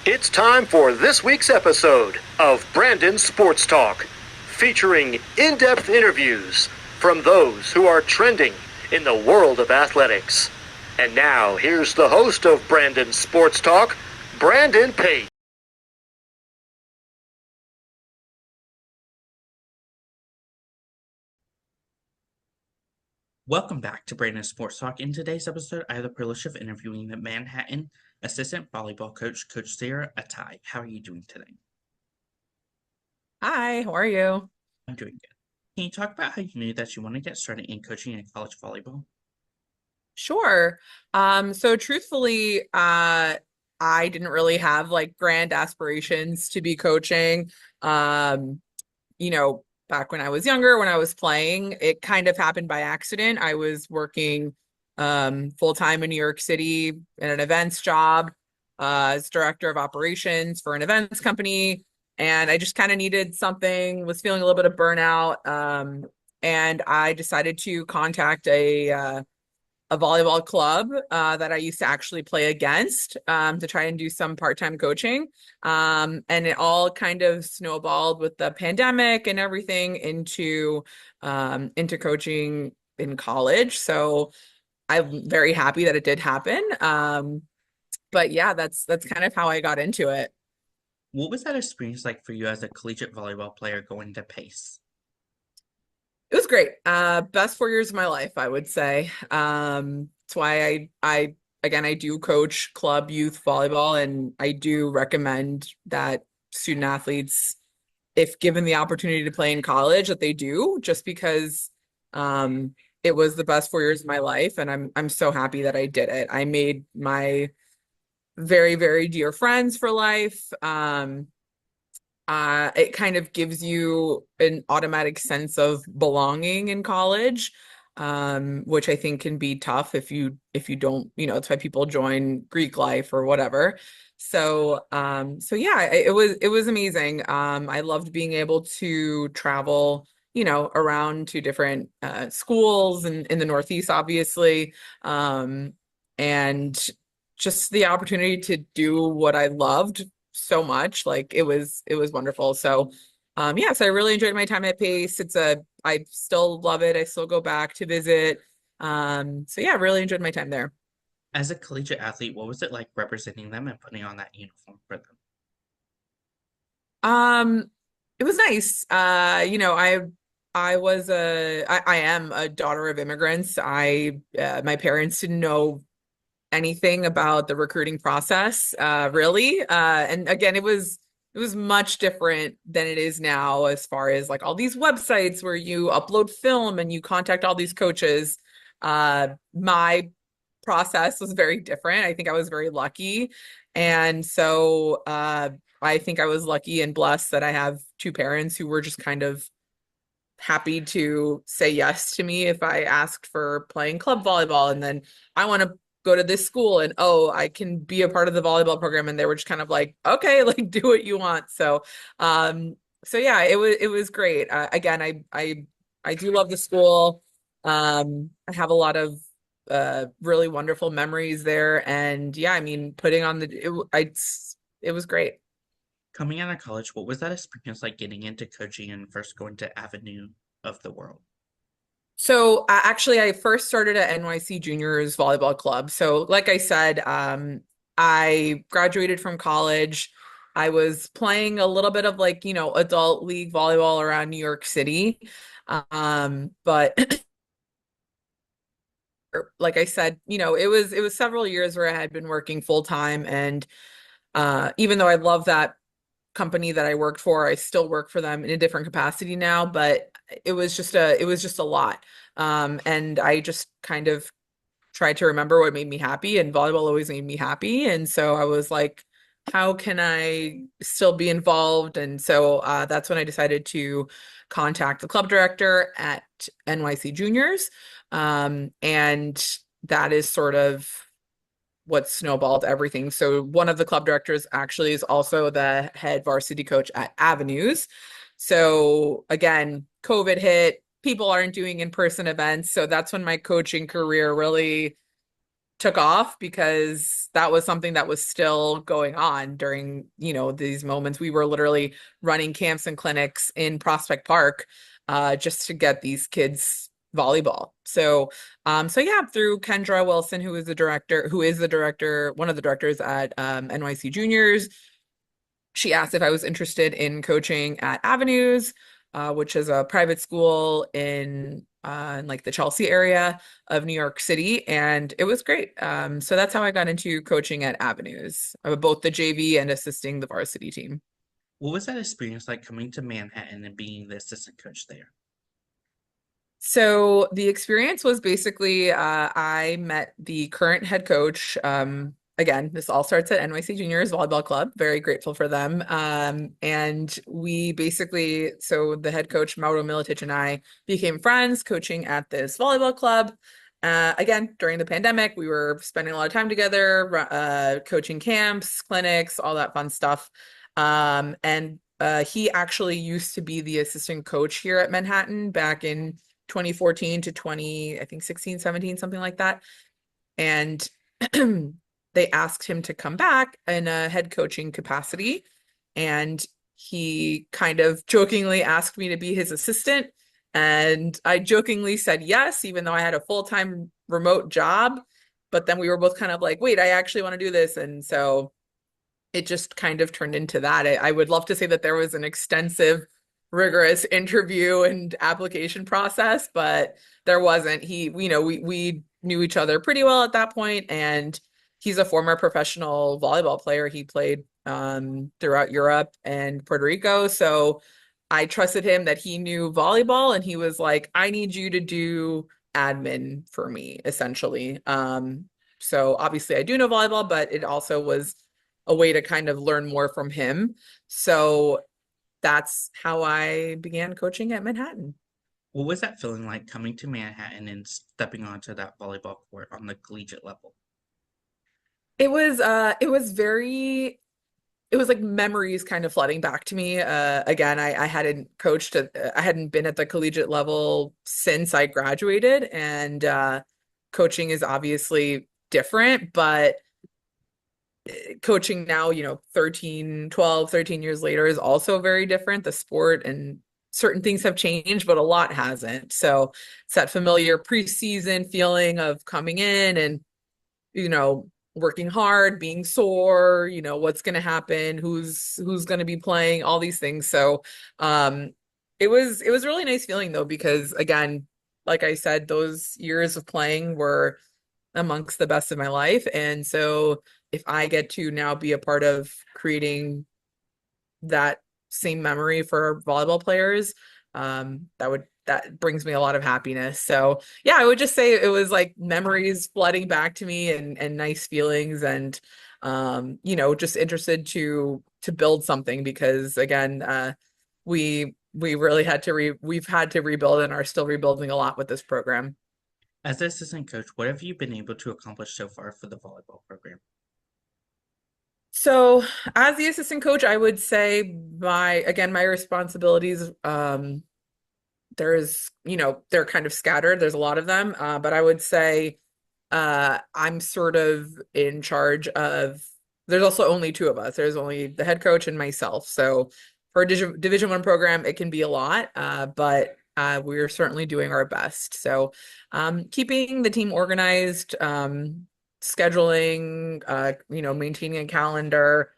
It's time for this week's episode of Brandon Sports Talk, featuring in-depth interviews from those who are trending in the world of athletics. And now, here's the host of Brandon Sports Talk, Brandon Pate. Welcome back to Brandon Sports Talk. In today's episode, I have the privilege of interviewing the Manhattan assistant volleyball coach, Coach Sara Atai. How are you doing today? Hi, how are you? I'm doing good. Can you talk about how you knew that you want to get started in coaching in college volleyball? Sure. So truthfully, I didn't really have like grand aspirations to be coaching. Um, Back when I was younger, when I was playing, it kind of happened by accident. I was working full time in New York City in an events job as director of operations for an events company. And I just kind of needed something, was feeling a little bit of burnout. And I decided to contact a volleyball club that I used to actually play against to try and do some part-time coaching. And it all kind of snowballed with the pandemic and everything into coaching in college. So I'm very happy that it did happen. But yeah, that's kind of how I got into it. What was that experience like for you as a collegiate volleyball player going to Pace? It was great. Best 4 years of my life, I would say. That's why I again, I do coach club youth volleyball, and I do recommend that student athletes, if given the opportunity to play in college, that they do, just because it was the best 4 years of my life, and I'm so happy that I did it. I made my very, very dear friends for life. It kind of gives you an automatic sense of belonging in college, which I think can be tough if you don't, it's why people join Greek life or whatever. So yeah, it was amazing. I loved being able to travel, around to different schools and in the Northeast, obviously, and just the opportunity to do what I loved so much. Like it was wonderful. So so I really enjoyed my time at Pace. I still love it. I still go back to visit. So yeah, I really enjoyed my time there. As a collegiate athlete, what was it like representing them and putting on that uniform for them? Um, it was nice. I am a daughter of immigrants. My parents didn't know anything about the recruiting process, really. And again, it was much different than it is now, as far as like all these websites where you upload film and you contact all these coaches. My process was very different. I think I was very lucky. And so I think I was lucky and blessed that I have two parents who were just kind of happy to say yes to me if I asked for playing club volleyball. And then I want to go to this school, and oh, I can be a part of the volleyball program. And they were just kind of like, okay, like do what you want. So yeah, it was great. Again, I do love the school. I have a lot of really wonderful memories there. And yeah, I mean, putting on it was great. Coming out of college, what was that experience like getting into coaching and first going to Avenue of the World? So actually, I first started at NYC Juniors Volleyball Club. So, like I said, I graduated from college. I was playing a little bit of like, adult league volleyball around New York City. But like I said, it was several years where I had been working full time. And even though I love that company that I worked for, I still work for them in a different capacity now, but it was just a lot. And I just kind of tried to remember what made me happy, and volleyball always made me happy. And so I was like, how can I still be involved? And so that's when I decided to contact the club director at NYC Juniors. And that is sort of what snowballed everything. So one of the club directors actually is also the head varsity coach at Avenues. So again, COVID hit, people aren't doing in-person events. So that's when my coaching career really took off because that was something that was still going on during, these moments. We were literally running camps and clinics in Prospect Park just to get these kids volleyball. So yeah, through Kendra Wilson, who is the director, one of the directors at NYC Juniors, she asked if I was interested in coaching at Avenues, which is a private school in like the Chelsea area of New York City, and it was great. So that's how I got into coaching at Avenues, both the JV and assisting the varsity team. What was that experience like coming to Manhattan and being the assistant coach there? So the experience was basically I met the current head coach. Again, this all starts at NYC Juniors Volleyball Club. Very grateful for them. And we basically, so the head coach, Mauro Milicic, and I became friends coaching at this volleyball club. Again, during the pandemic, we were spending a lot of time together, coaching camps, clinics, all that fun stuff. And he actually used to be the assistant coach here at Manhattan back in 2014 to 20, I think 16, 17, something like that. And they asked him to come back in a head coaching capacity. And he kind of jokingly asked me to be his assistant. And I jokingly said yes, even though I had a full-time remote job. But then we were both kind of like, wait, I actually want to do this. And so it just kind of turned into that. I would love to say that there was an extensive, rigorous interview and application process, but there wasn't. We knew each other pretty well at that point, and he's a former professional volleyball player. He played throughout Europe and Puerto Rico, so I trusted him that he knew volleyball, and he was like, "I need you to do admin for me," essentially. So obviously I do know volleyball, but it also was a way to kind of learn more from him. So that's how I began coaching at Manhattan. What was that feeling like coming to Manhattan and stepping onto that volleyball court on the collegiate level? It was like memories kind of flooding back to me. Again, I hadn't I hadn't been at the collegiate level since I graduated, and coaching is obviously different, but coaching now, 13 years later is also very different. The sport and certain things have changed, but a lot hasn't. So it's that familiar preseason feeling of coming in and, working hard, being sore, what's going to happen, who's going to be playing, all these things. So, it was a really nice feeling though, because again, like I said, those years of playing were amongst the best of my life. And so if I get to now be a part of creating that same memory for volleyball players, that brings me a lot of happiness. So yeah, I would just say it was like memories flooding back to me and nice feelings and just interested to build something because again, we really we've had to rebuild and are still rebuilding a lot with this program. As the assistant coach, what have you been able to accomplish so far for the volleyball program? So, as the assistant coach, I would say my responsibilities, they're kind of scattered. There's a lot of them, but I would say I'm sort of in charge of. There's also only two of us. There's only the head coach and myself. So, for a Division One program, it can be a lot, but we're certainly doing our best. So, keeping the team organized, scheduling, maintaining a calendar,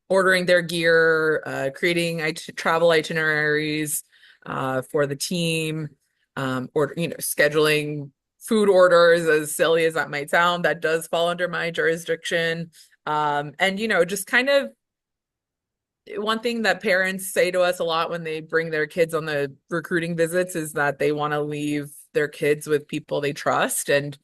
ordering their gear, creating travel itineraries for the team, or scheduling food orders, as silly as that might sound, that does fall under my jurisdiction. And just kind of one thing that parents say to us a lot when they bring their kids on the recruiting visits is that they want to leave their kids with people they trust and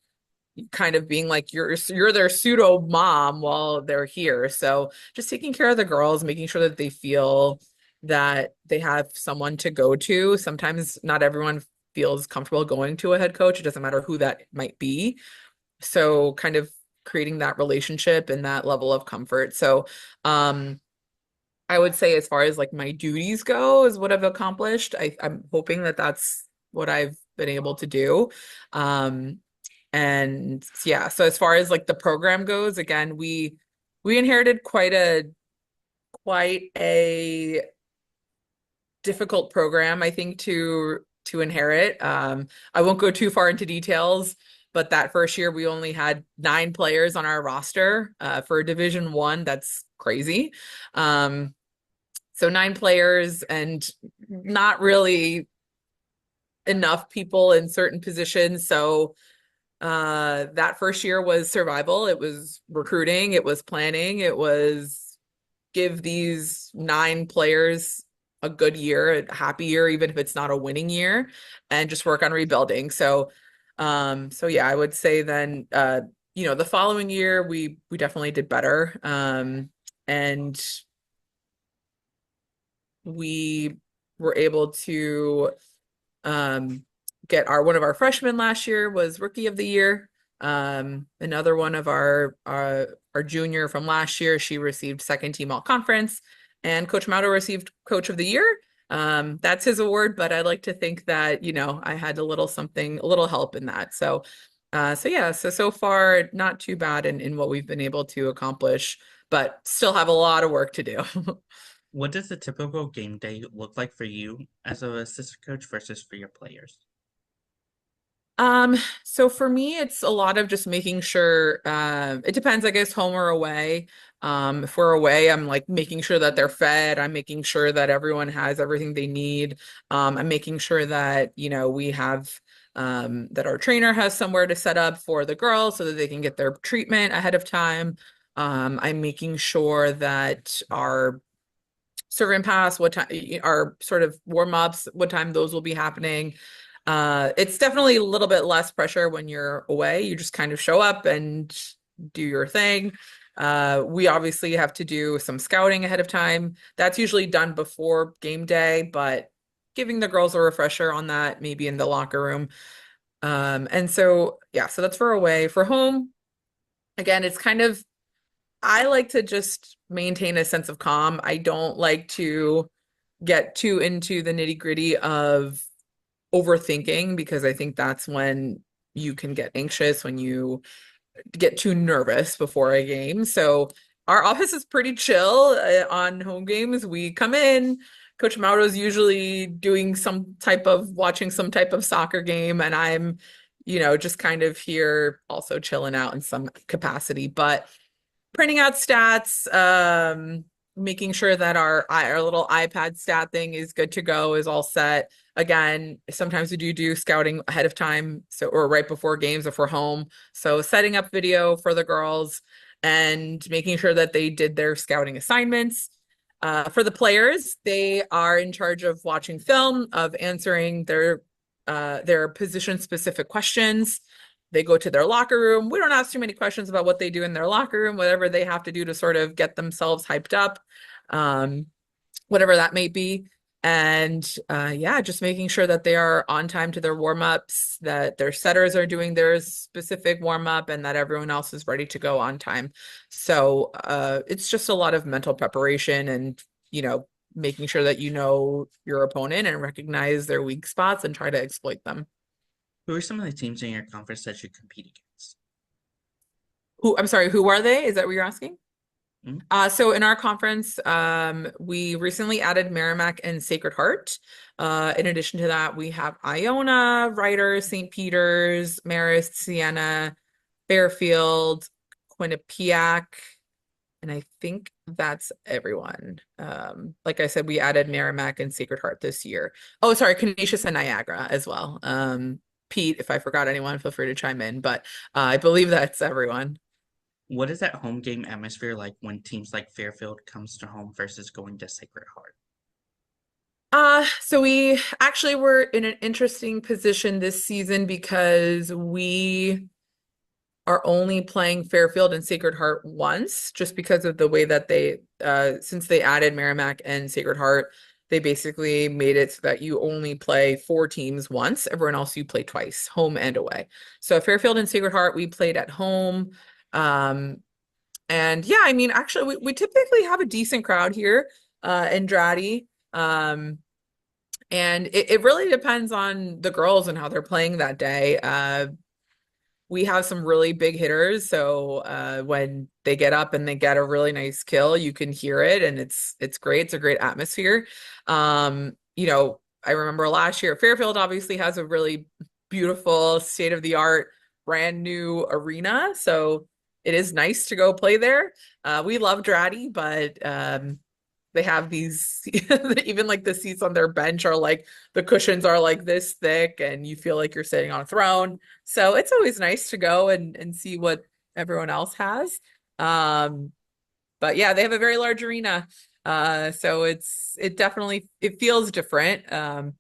kind of being like you're their pseudo mom while they're here. So just taking care of the girls, making sure that they feel that they have someone to go to. Sometimes not everyone feels comfortable going to a head coach. It doesn't matter who that might be. So kind of creating that relationship and that level of comfort. So I would say as far as like my duties go is what I've accomplished. I'm hoping that that's what I've been able to do. And yeah, so as far as like the program goes, again, we inherited quite a difficult program, I think, to inherit. I won't go too far into details, but that first year we only had 9 players on our roster for Division One. That's crazy. Um, so 9 players and not really enough people in certain positions. So that first year was survival. It was recruiting. It was planning. It was give these 9 players a good year, a happy year, even if it's not a winning year, and just work on rebuilding. So yeah, I would say then, the following year we definitely did better. And we were able to um, get one of our freshmen last year was rookie of the year. Another one of our junior from last year, she received second team all conference, and Coach Maudo received coach of the year. That's his award, but I like to think that, I had a little something, a little help in that. So yeah, so far not too bad in what we've been able to accomplish, but still have a lot of work to do. What does a typical game day look like for you as an assistant coach versus for your players? Um, so for me, it's a lot of just making sure, it depends, I guess, home or away. If we're away, I'm like making sure that they're fed. I'm making sure that everyone has everything they need. I'm making sure that, we have, that our trainer has somewhere to set up for the girls so that they can get their treatment ahead of time. I'm making sure that our serve and pass, what time, our sort of warm ups, what time those will be happening. It's definitely a little bit less pressure when you're away. You just kind of show up and do your thing. We obviously have to do some scouting ahead of time. That's usually done before game day, but giving the girls a refresher on that, maybe in the locker room. And so, yeah, so that's for away. For home, again, it's kind of, I like to just maintain a sense of calm. I don't like to get too into the nitty-gritty of overthinking, because I think that's when you can get anxious, when you get too nervous before a game. So our office is pretty chill on home games. We come in, Coach Mauro's usually doing watching some type of soccer game, and I'm, just kind of here also chilling out in some capacity. But printing out stats, making sure that our little iPad stat thing is good to go, is all set. Again, sometimes we do scouting ahead of time, so or right before games if we're home. So setting up video for the girls and making sure that they did their scouting assignments. For the players, they are in charge of watching film, of answering their position specific questions. They go to their locker room. We don't ask too many questions about what they do in their locker room, whatever they have to do to sort of get themselves hyped up, um, whatever that may be. And yeah, just making sure that they are on time to their warm-ups, that their setters are doing their specific warm-up, and that everyone else is ready to go on time. So it's just a lot of mental preparation and, making sure that you know your opponent and recognize their weak spots and try to exploit them. Who are some of the teams in your conference that you compete against? I'm sorry, who are they? Is that what you're asking? Mm. So in our conference, we recently added Merrimack and Sacred Heart. In addition to that, we have Iona, Ryder, St. Peter's, Marist, Siena, Fairfield, Quinnipiac, and I think that's everyone. Like I said, we added Merrimack and Sacred Heart this year. Oh, sorry, Canisius and Niagara as well. Pete, if I forgot anyone, feel free to chime in, but I believe that's everyone. What is that home game atmosphere like when teams like Fairfield comes to home versus going to Sacred Heart? So we actually were in an interesting position this season because we are only playing Fairfield and Sacred Heart once, just because of the way that since they added Merrimack and Sacred Heart, they basically made it so that you only play 4 teams once. Everyone else you play twice, home and away. So Fairfield and Sacred Heart, we played at home. And yeah, I mean, actually, we typically have a decent crowd here in Draddy. And it really depends on the girls and how they're playing that day. we have some really big hitters. So when they get up and they get a really nice kill, you can hear it, and it's great. It's a great atmosphere. I remember last year, Fairfield obviously has a really beautiful, state-of-the-art, brand new arena. So it is nice to go play there. We love Dratty, but they have these even like the seats on their bench are like the cushions are like this thick, and you feel like you're sitting on a throne. So it's always nice to go and see what everyone else has. Um, but yeah, they have a very large arena. So it definitely it feels different.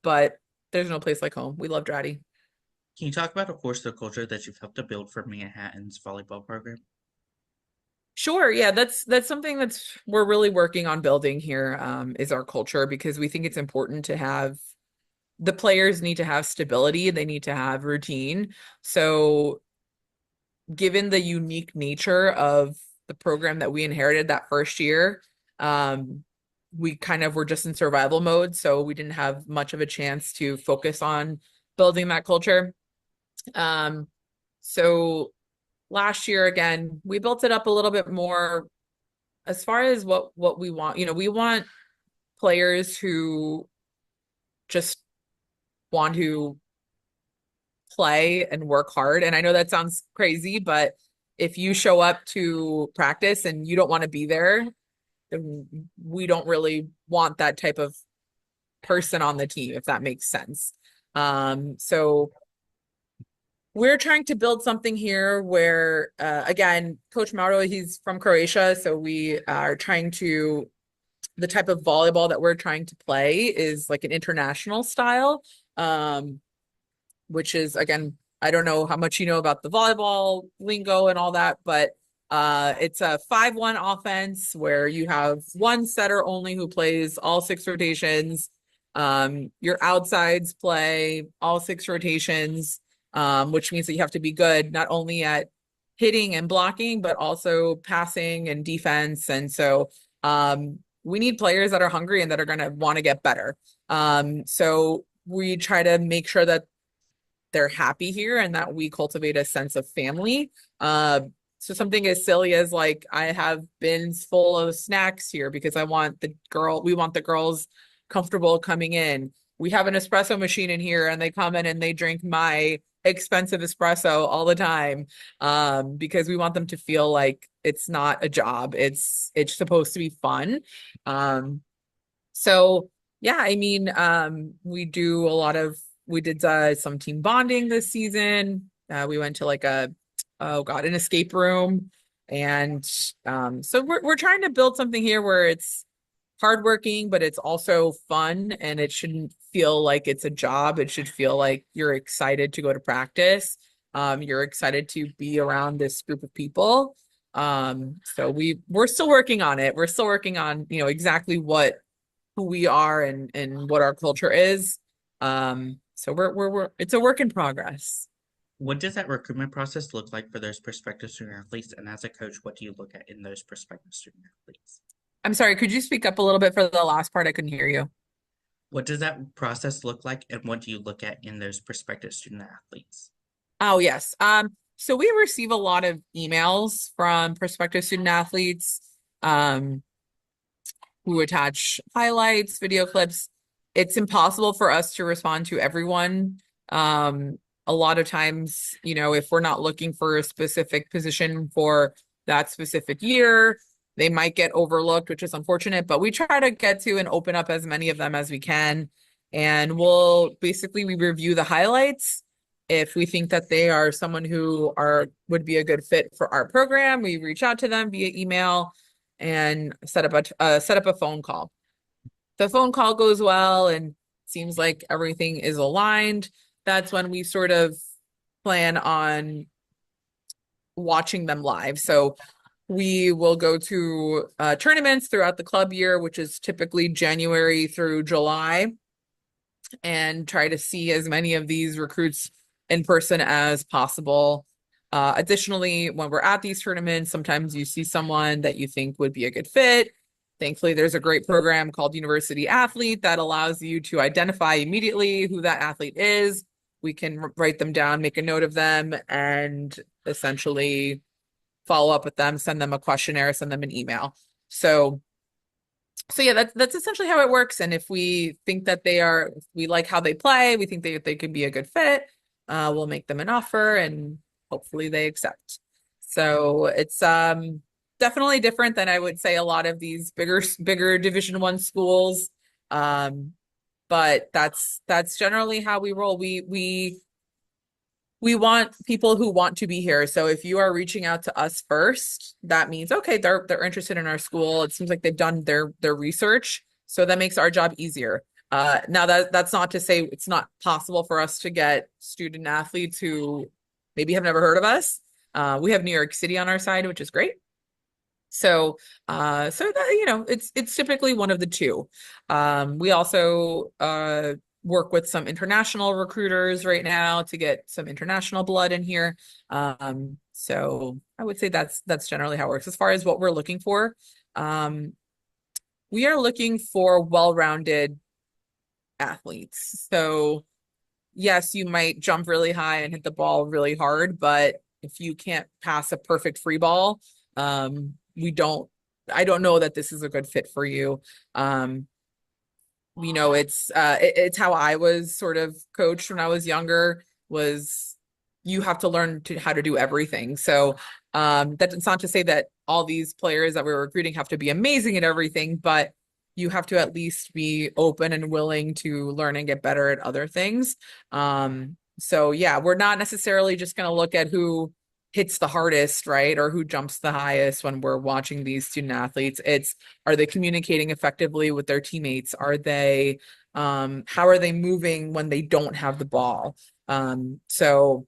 But there's no place like home. We love Dratty. Can you talk about, of course, the culture that you've helped to build for Manhattan's volleyball program? Sure. Yeah, that's something that's we're really working on building here, is our culture, because we think it's important to have the players need to have stability, they need to have routine. So given the unique nature of the program that we inherited that first year, we kind of were just in survival mode, so we didn't have much of a chance to focus on building that culture. So last year, again, we built it up a little bit more as far as what we want. We want players who just want to play and work hard. And I know that sounds crazy, but if you show up to practice and you don't want to be there, then we don't really want that type of person on the team, if that makes sense. So we're trying to build something here where, again, Coach Mauro, he's from Croatia, so we are trying to the type of volleyball that we're trying to play is like an international style, which is, again, I don't know how much you know about the volleyball lingo and all that, but it's a 5-1 offense where you have one setter only who plays all 6 rotations. Your outsides play all 6 rotations, which means that you have to be good not only at hitting and blocking, but also passing and defense. And so we need players that are hungry and that are going to want to get better. So we try to make sure that they're happy here and that we cultivate a sense of family. So something as silly as like I have bins full of snacks here because we want the girls comfortable coming in. We have an espresso machine in here and they come in and they drink my expensive espresso all the time, because we want them to feel like it's not a job. It's supposed to be fun. So yeah, I mean, we did some team bonding this season. We went to like an escape room. And so we're trying to build something here where it's hardworking, but it's also fun, and it shouldn't feel like it's a job. It should feel like you're excited to go to practice. You're excited to be around this group of people. So we're still working on it. We're still working on, exactly who we are and what our culture is. So we're it's a work in progress. What does that recruitment process look like for those prospective student athletes? And as a coach, what do you look at in those prospective student athletes? I'm sorry, could you speak up a little bit for the last part? I couldn't hear you. What does that process look like, and what do you look at in those prospective student athletes? Oh, yes. So we receive a lot of emails from prospective student athletes, who attach highlights, video clips. It's impossible for us to respond to everyone. A lot of times, if we're not looking for a specific position for that specific year, they might get overlooked, which is unfortunate, but we try to get to and open up as many of them as we can. And we review the highlights. If we think that they are someone who would be a good fit for our program, we reach out to them via email and set up a phone call. The phone call goes well and seems like everything is aligned. That's when we sort of plan on watching them live. So we will go to tournaments throughout the club year, which is typically January through July, and try to see as many of these recruits in person as possible. Additionally, when we're at these tournaments, sometimes you see someone that you think would be a good fit. Thankfully, there's a great program called University Athlete that allows you to identify immediately who that athlete is. we can write them down, make a note of them, and essentially follow up with them, send them a questionnaire, send them an email. So yeah, that's essentially how it works. And if we think that we like how they play, we think they could be a good fit, we'll make them an offer and hopefully they accept. So it's definitely different than I would say a lot of these bigger Division I schools. But that's generally how we roll. We want people who want to be here. So if you are reaching out to us first, that means okay, they're interested in our school. It seems like they've done their research, so that makes our job easier. Now that's not to say it's not possible for us to get student athletes who maybe have never heard of us. We have New York City on our side, which is great. So that, it's typically one of the two. We also work with some international recruiters right now to get some international blood in here. So I would say that's generally how it works. As far as what we're looking for, we are looking for well-rounded athletes. So yes, you might jump really high and hit the ball really hard, but if you can't pass a perfect free ball, I don't know that this is a good fit for you. It's how I was sort of coached when I was younger, was you have to learn how to do everything. So that's not to say that all these players that we're recruiting have to be amazing at everything, but you have to at least be open and willing to learn and get better at other things. So yeah, we're not necessarily just going to look at who hits the hardest, right? Or who jumps the highest when we're watching these student athletes. Are they communicating effectively with their teammates? How are they moving when they don't have the ball? So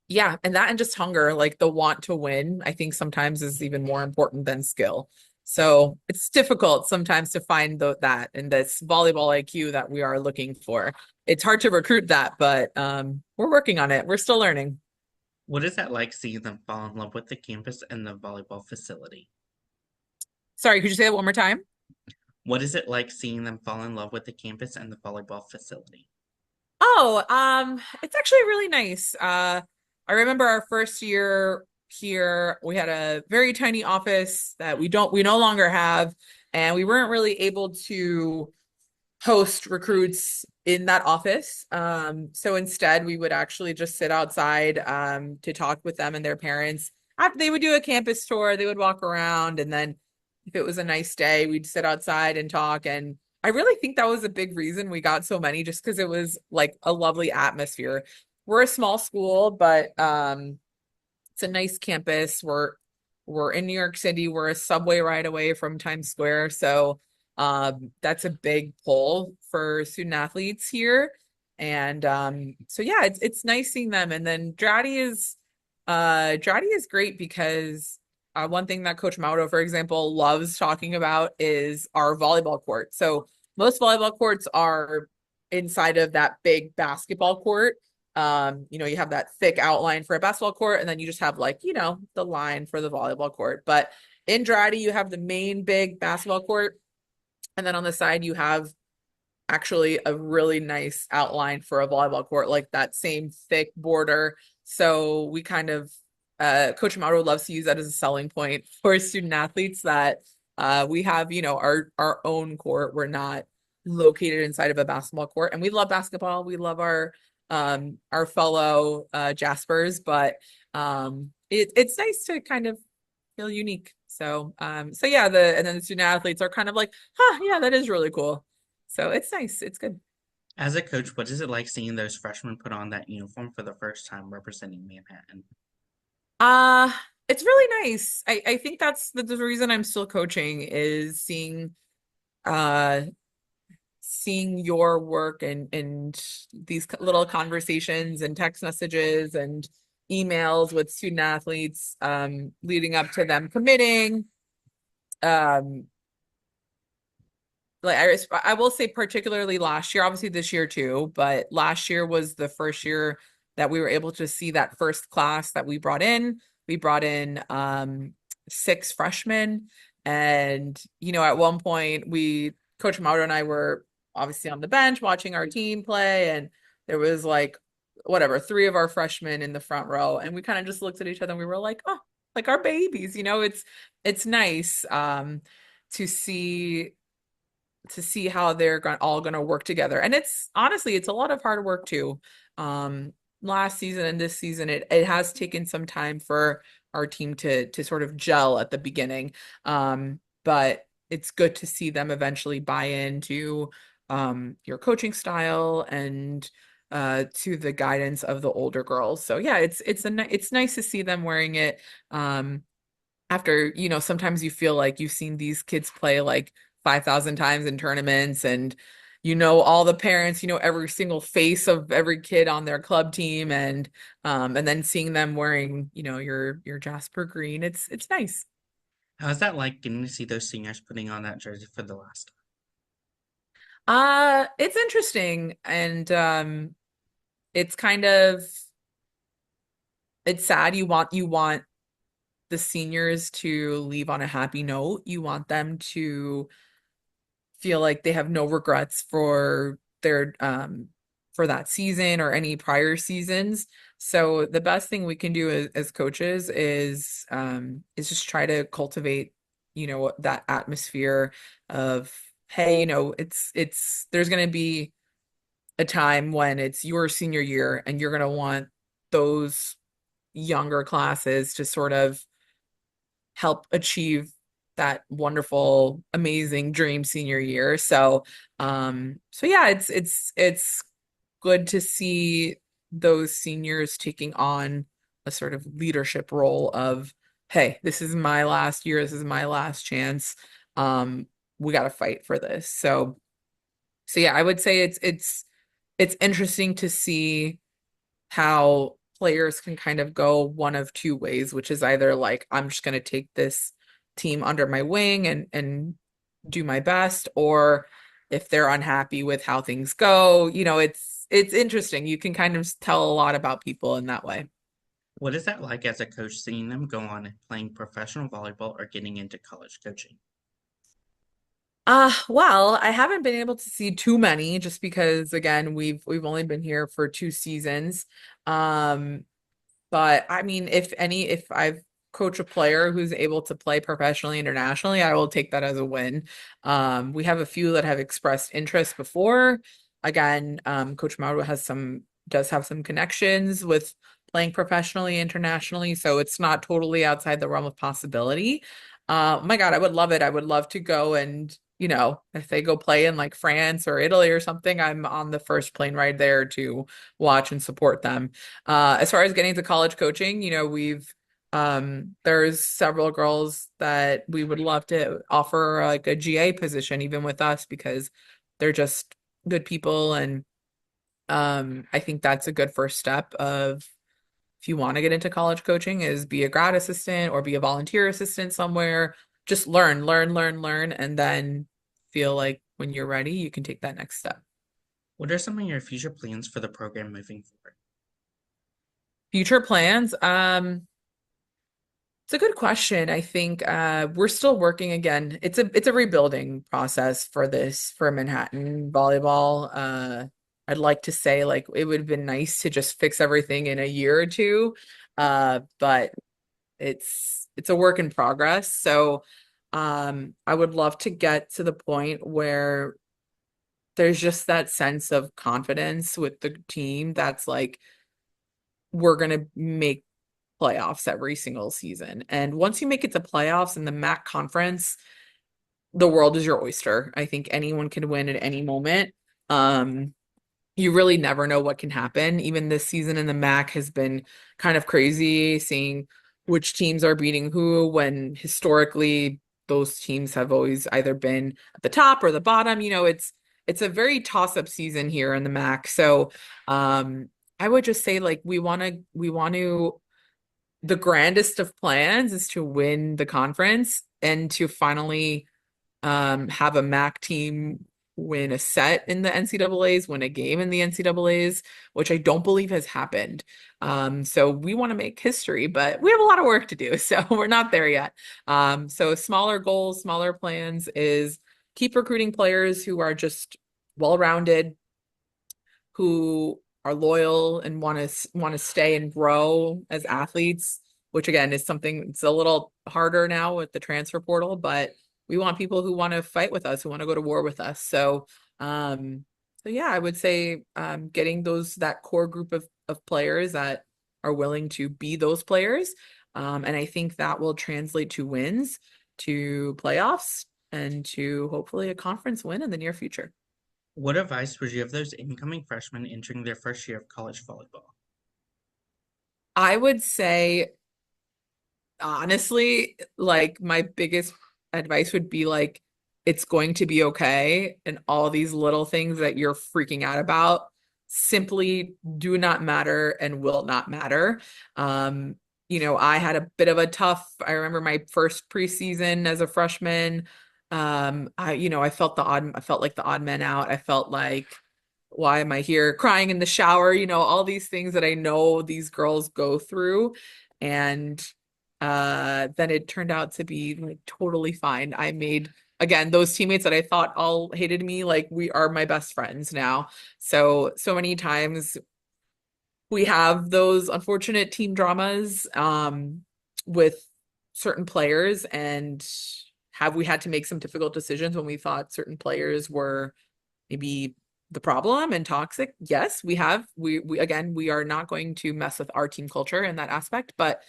yeah, and just hunger, like the want to win, I think sometimes is even more important than skill. So it's difficult sometimes to find that in this volleyball IQ that we are looking for. It's hard to recruit that, but we're working on it. We're still learning. What is that like seeing them fall in love with the campus and the volleyball facility? Sorry, could you say that one more time? What is it like seeing them fall in love with the campus and the volleyball facility? Oh, it's actually really nice. I remember our first year here, we had a very tiny office that we no longer have, and we weren't really able to host recruits in that office. So instead, we would actually just sit outside to talk with them and their parents. After they would do a campus tour, they would walk around, and then if it was a nice day, we'd sit outside and talk. And I really think that was a big reason we got so many, just because it was like a lovely atmosphere. We're a small school, but it's a nice campus. We're in New York City. We're a subway ride away from Times Square, so that's a big pull for student athletes here. And so yeah, it's nice seeing them. And then Dratty is great because one thing that Coach Mauro, for example, loves talking about is our volleyball court. So most volleyball courts are inside of that big basketball court. You have that thick outline for a basketball court, and then you just have the line for the volleyball court. But in Dratty, you have the main big basketball court, and then on the side, you have actually a really nice outline for a volleyball court, like that same thick border. So we kind of, Coach Mauro loves to use that as a selling point for student athletes that we have, our own court. We're not located inside of a basketball court, and we love basketball. We love our fellow Jaspers, but it's nice to kind of feel unique. So yeah, and then the student athletes are kind of like, yeah, that is really cool. So it's nice. It's good. As a coach, what is it like seeing those freshmen put on that uniform for the first time representing Manhattan? Uh, it's really nice. I think that's the reason I'm still coaching is uh seeing your work and these little conversations and text messages and emails with student athletes leading up to them committing. Um, like I will say particularly last year, obviously this year too, but last year was the first year that we were able to see that first class that we brought in. We brought in 6 freshmen, and at one point Coach Mauro and I were obviously on the bench watching our team play, and there was like whatever, three of our freshmen in the front row, and we kind of just looked at each other and we were like, oh, like our babies, it's nice to see how they're all going to work together. And it's honestly, it's a lot of hard work too. Um, Last season and this season, it has taken some time for our team to sort of gel at the beginning. But it's good to see them eventually buy into your coaching style and to the guidance of the older girls. So yeah, it's nice to see them wearing it. After, sometimes you feel like you've seen these kids play like 5,000 times in tournaments, and all the parents, every single face of every kid on their club team, and then seeing them wearing, your Jasper green, it's nice. How's that like getting to see those seniors putting on that jersey for the last It's interesting, and it's kind of it's sad. You want the seniors to leave on a happy note. You want them to feel like they have no regrets for their for that season or any prior seasons. So the best thing we can do as coaches is just try to cultivate, that atmosphere of, hey, it's there's going to be a time when it's your senior year and you're going to want those younger classes to sort of help achieve that wonderful, amazing dream senior year. So yeah, it's good to see those seniors taking on a sort of leadership role of, hey, this is my last year, this is my last chance. We got to fight for this. So yeah, I would say it's interesting to see how players can kind of go one of two ways, which is either like, I'm just going to take this team under my wing and do my best, or if they're unhappy with how things go, it's interesting. You can kind of tell a lot about people in that way. What is that like as a coach seeing them go on and playing professional volleyball or getting into college coaching? Well, I haven't been able to see too many just because again, we've only been here for 2 seasons. Um, But I mean, if I've coached a player who's able to play professionally internationally, I will take that as a win. We have a few that have expressed interest before. Again, Coach Mauro does have some connections with playing professionally internationally, so it's not totally outside the realm of possibility. My God, I would love it. I would love to go and, if they go play in like France or Italy or something, I'm on the first plane ride there to watch and support them. As far as getting to college coaching, there's several girls that we would love to offer like a GA position even with us because they're just good people, and I think that's a good first step of, if you want to get into college coaching, is be a grad assistant or be a volunteer assistant somewhere. Just learn, learn, learn, learn, and then feel like when you're ready, you can take that next step. What are some of your future plans for the program moving forward? Future plans, it's a good question. I think we're still working again. It's a rebuilding process for Manhattan volleyball. I'd like to say like it would have been nice to just fix everything in a year or two. But it's a work in progress. So I would love to get to the point where there's just that sense of confidence with the team that's like, we're gonna make playoffs every single season. And once you make it to playoffs in the MAC conference, the world is your oyster. I think anyone can win at any moment. Um, you really never know what can happen. Even this season in the MAC has been kind of crazy, seeing which teams are beating who when historically those teams have always either been at the top or the bottom. It's a very toss-up season here in the MAC. So I would just say like we want to the grandest of plans is to win the conference and to finally have a MAC team win a set in the NCAAs, win a game in the NCAAs, which I don't believe has happened. So we want to make history, but we have a lot of work to do, so we're not there yet. So smaller goals, smaller plans is keep recruiting players who are just well-rounded, who are loyal and want to stay and grow as athletes, which again is something it's a little harder now with the transfer portal, but we want people who want to fight with us, who want to go to war with us. So yeah, I would say getting that core group of players that are willing to be those players. And I think that will translate to wins, to playoffs, and to hopefully a conference win in the near future. What advice would you give those incoming freshmen entering their first year of college volleyball? I would say, honestly, like my biggest advice would be like, it's going to be okay. And all these little things that you're freaking out about simply do not matter and will not matter. Um, I had a bit of a I remember my first preseason as a freshman. I felt like the odd man out. I felt like, why am I here crying in the shower? All these things that I know these girls go through. And then it turned out to be like totally fine. I made again those teammates that I thought all hated me, like we are my best friends now. So many times we have those unfortunate team dramas with certain players, and have we had to make some difficult decisions when we thought certain players were maybe the problem and toxic? Yes, we have. We again, we are not going to mess with our team culture in that aspect, but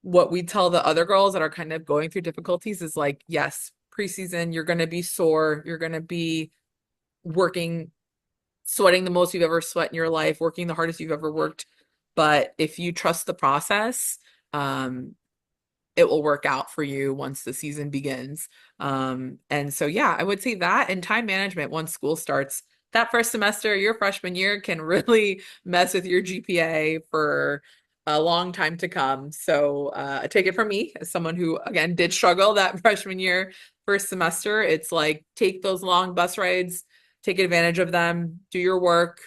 what we tell the other girls that are kind of going through difficulties is like, yes, preseason, you're going to be sore. You're going to be working, sweating the most you've ever sweat in your life, working the hardest you've ever worked. But if you trust the process, it will work out for you once the season begins. And so, yeah, I would say that and time management once school starts. That first semester, your freshman year, can really mess with your GPA for a long time to come. So, take it from me as someone who, again, did struggle that freshman year, first semester. It's like take those long bus rides, take advantage of them, do your work,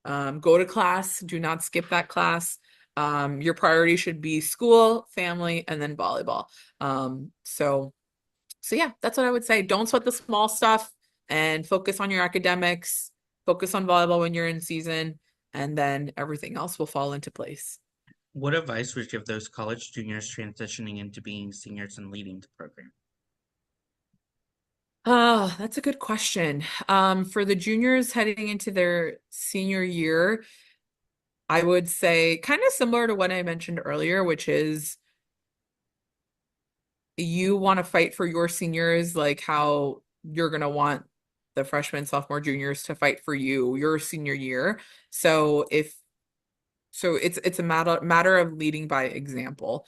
go to class, do not skip that class. Your priority should be school, family, and then volleyball. So yeah, that's what I would say. Don't sweat the small stuff and focus on your academics, focus on volleyball when you're in season, and then everything else will fall into place. What advice would you give those college juniors transitioning into being seniors and leading the program? That's a good question. For the juniors heading into their senior year, I would say kind of similar to what I mentioned earlier, which is you want to fight for your seniors, like how you're going to want the freshmen, sophomore, juniors to fight for you your senior year. So it's a matter of leading by example.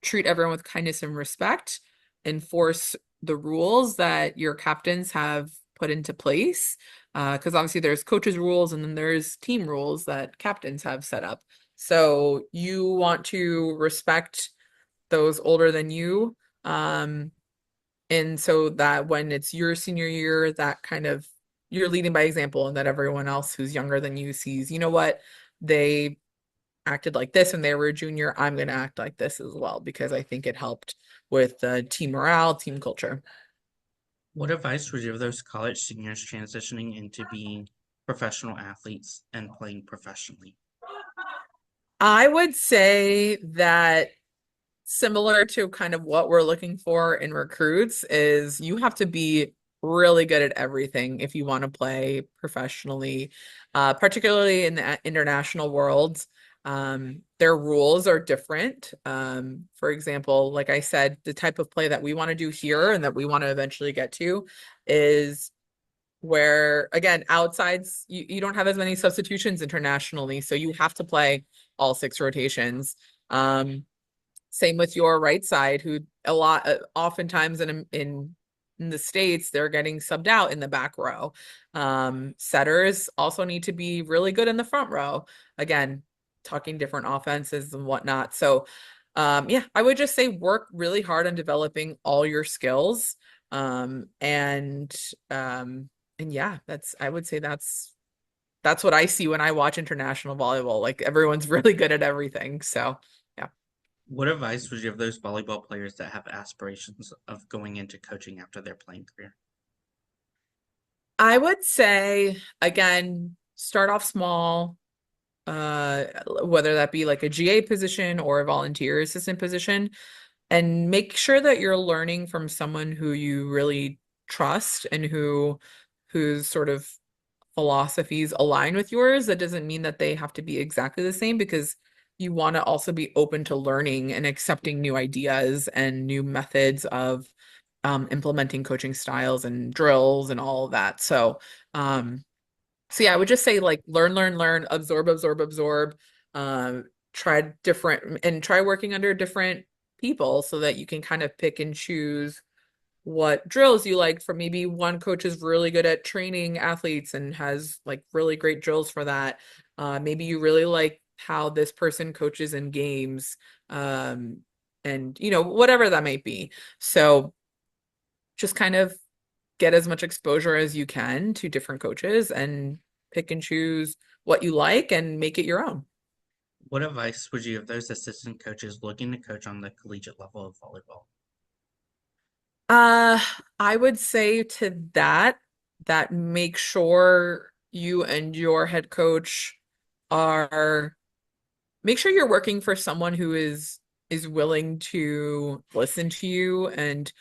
Treat everyone with kindness and respect, enforce the rules that your captains have put into place. Because obviously there's coaches' rules and then there's team rules that captains have set up. So you want to respect those older than you. And so that when it's your senior year, that kind of you're leading by example, and that everyone else who's younger than you sees, you know what, they acted like this when they were a junior. I'm going to act like this as well because I think it helped with team morale, team culture. What advice would you give those college seniors transitioning into being professional athletes and playing professionally? I would say that similar to kind of what we're looking for in recruits is you have to be really good at everything if you want to play professionally, particularly in the international world. Their rules are different. For example, like I said, the type of play that we want to do here and that we want to eventually get to is where, again, outsides, you don't have as many substitutions internationally, so you have to play all six rotations. Same with your right side, who oftentimes in the States, they're getting subbed out in the back row. Setters also need to be really good in the front row. Again, talking different offenses and whatnot. So, yeah, I would just say work really hard on developing all your skills. And yeah, I would say that's what I see when I watch international volleyball. Like everyone's really good at everything. So, yeah. What advice would you give those volleyball players that have aspirations of going into coaching after their playing career? I would say, again, start off small, whether that be like a GA position or a volunteer assistant position, and make sure that you're learning from someone who you really trust and whose sort of philosophies align with yours. That doesn't mean that they have to be exactly the same, because you want to also be open to learning and accepting new ideas and new methods of implementing coaching styles and drills and all of that. So yeah, I would just say like learn, absorb. Try different and try working under different people so that you can kind of pick and choose what drills you like. For maybe one coach is really good at training athletes and has like really great drills for that. Maybe you really like how this person coaches in games, and whatever that might be. So just kind of get as much exposure as you can to different coaches and pick and choose what you like and make it your own. What advice would you give those assistant coaches looking to coach on the collegiate level of volleyball? I would say to that make sure you and your head coach are make sure you're working for someone who is willing to listen to you and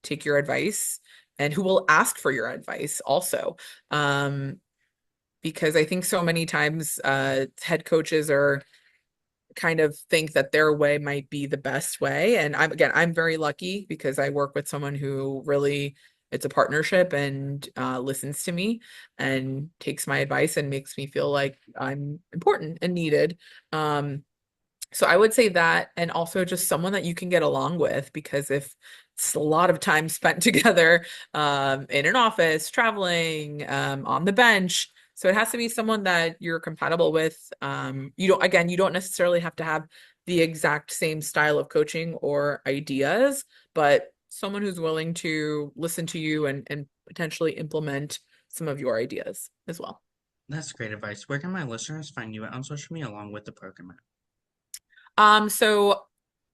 take your advice, and who will ask for your advice also. Because I think so many times head coaches are kind of think that their way might be the best way. And I'm very lucky because I work with someone who really, it's a partnership, and listens to me and takes my advice and makes me feel like I'm important and needed. So I would say that, and also just someone that you can get along with, because if it's a lot of time spent together in an office, traveling, on the bench. So it has to be someone that you're compatible with. You don't necessarily have to have the exact same style of coaching or ideas, but someone who's willing to listen to you and potentially implement some of your ideas as well. That's great advice. Where can my listeners find you on social media along with the program app? So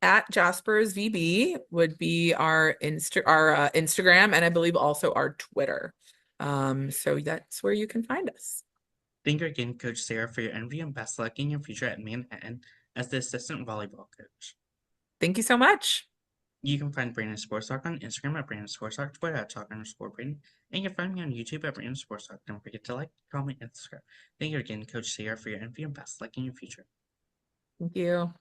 at Jaspers VB would be our Instagram, and I believe also our Twitter. So that's where you can find us. Thank you again, Coach Sara, for your interview, and best luck in your future at Manhattan as the assistant volleyball coach. Thank you so much. You can find Brandon Sports Talk on Instagram at Brandon Sports Talk, Twitter at Talk_Brandon, and you can find me on YouTube at Brandon Sports Talk. Don't forget to like, comment, and subscribe. Thank you again, Coach Sara, for your interview, and best luck in your future. Thank you.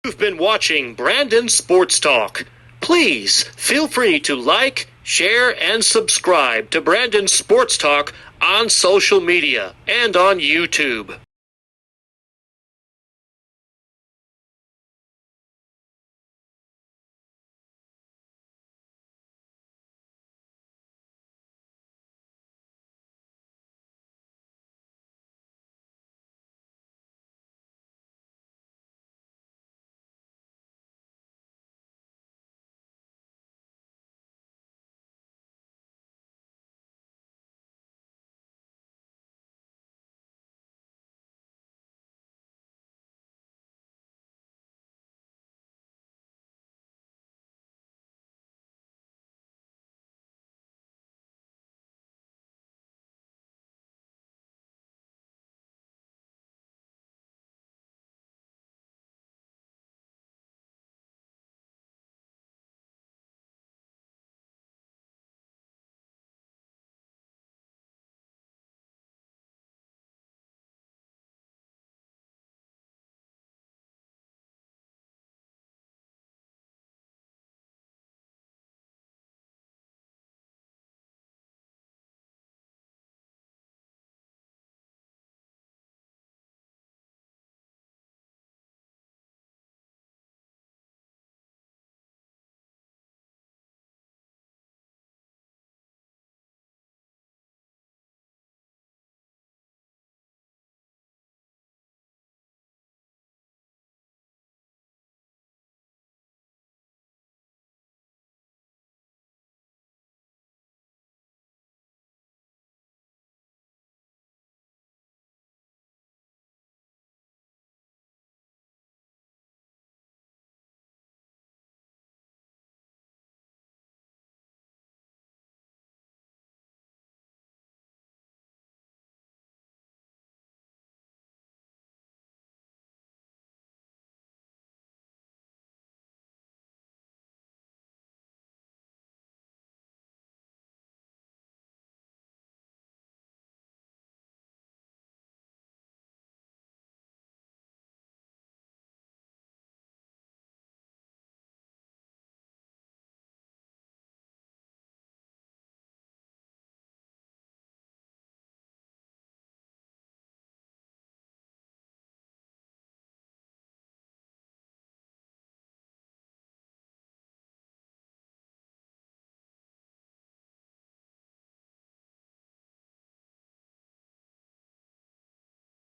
You've been watching Brandon Sports Talk. Please feel free to like, share, and subscribe to Brandon Sports Talk on social media and on YouTube.